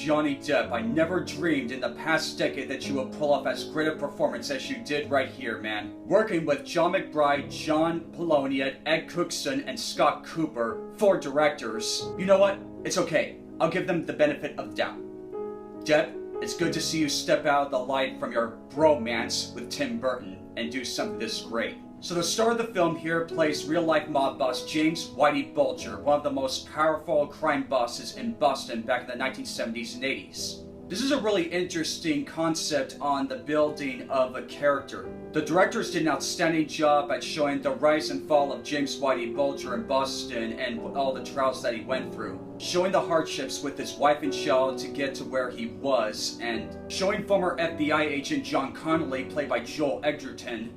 Johnny Depp, I never dreamed in the past decade that you would pull off as great a performance as you did right here, man. Working with John McBride, John Polonius, Ed Cookson, and Scott Cooper, 4 directors. You know what? It's okay. I'll give them the benefit of the doubt. Depp, it's good to see you step out of the light from your bromance with Tim Burton and do something this great. So the star of the film here plays real-life mob boss James Whitey Bulger, one of the most powerful crime bosses in Boston back in the 1970s and 80s. This is a really interesting concept on the building of a character. The directors did an outstanding job at showing the rise and fall of James Whitey Bulger in Boston and all the trials that he went through. Showing the hardships with his wife and child to get to where he was, and showing former FBI agent John Connolly, played by Joel Edgerton,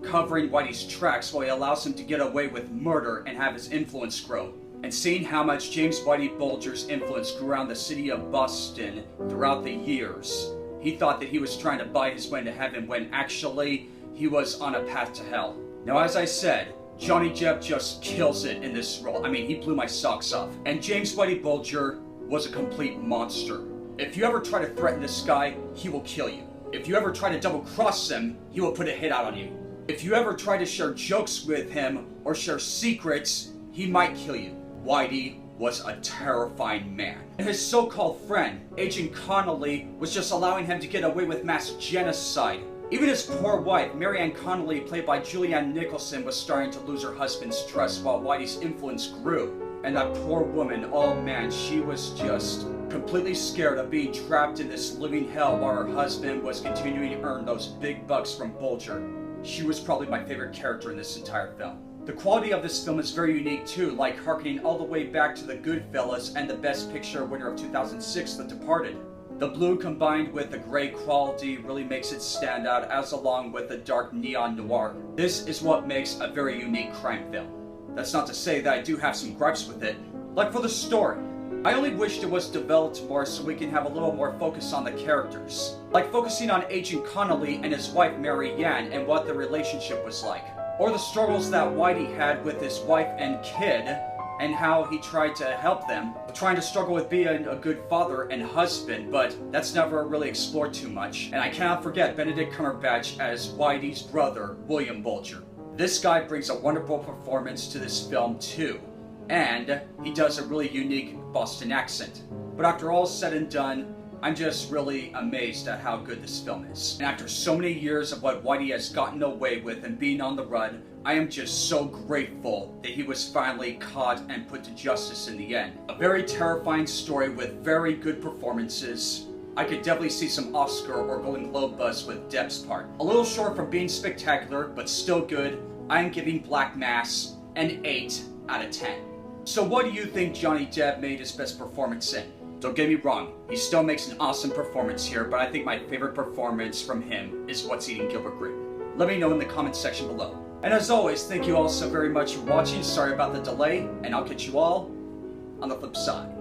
covering Whitey's tracks while he allows him to get away with murder and have his influence grow. And seeing how much James Whitey Bulger's influence grew around the city of Boston throughout the years. He thought that he was trying to buy his way to heaven when actually he was on a path to hell. Now, as I said, Johnny Depp just kills it in this role. I mean, he blew my socks off. And James Whitey Bulger was a complete monster. If you ever try to threaten this guy, he will kill you. If you ever try to double cross him, he will put a hit out on you. If you ever try to share jokes with him or share secrets, he might kill you. Whitey was a terrifying man. And his so-called friend, Agent Connolly, was just allowing him to get away with mass genocide. Even his poor wife, Marianne Connolly, played by Julianne Nicholson, was starting to lose her husband's trust while Whitey's influence grew. And that poor woman, oh man, she was just completely scared of being trapped in this living hell while her husband was continuing to earn those big bucks from Bulger. She was probably my favorite character in this entire film. The quality of this film is very unique too, like harkening all the way back to the Goodfellas and the Best Picture winner of 2006, The Departed. The blue combined with the gray quality really makes it stand out, as along with the dark neon noir. This is what makes a very unique crime film. That's not to say that I do have some gripes with it, like for the story. I only wished it was developed more so we can have a little more focus on the characters. Like focusing on Agent Connolly and his wife Marianne and what the relationship was like. Or the struggles that Whitey had with his wife and kid and how he tried to help them. Trying to struggle with being a good father and husband, but that's never really explored too much. And I cannot forget Benedict Cumberbatch as Whitey's brother, William Bulger. This guy brings a wonderful performance to this film too. And he does a really unique Boston accent. But after all said and done, I'm just really amazed at how good this film is. And after so many years of what Whitey has gotten away with and being on the run, I am just so grateful that he was finally caught and put to justice in the end. A very terrifying story with very good performances. I could definitely see some Oscar or Golden Globe buzz with Depp's part. A little short from being spectacular, but still good. I'm giving Black Mass an 8 out of 10. So what do you think Johnny Depp made his best performance in? Don't get me wrong, he still makes an awesome performance here, but I think my favorite performance from him is What's Eating Gilbert Grape. Let me know in the comments section below. And as always, thank you all so very much for watching. Sorry about the delay, and I'll catch you all on the flip side.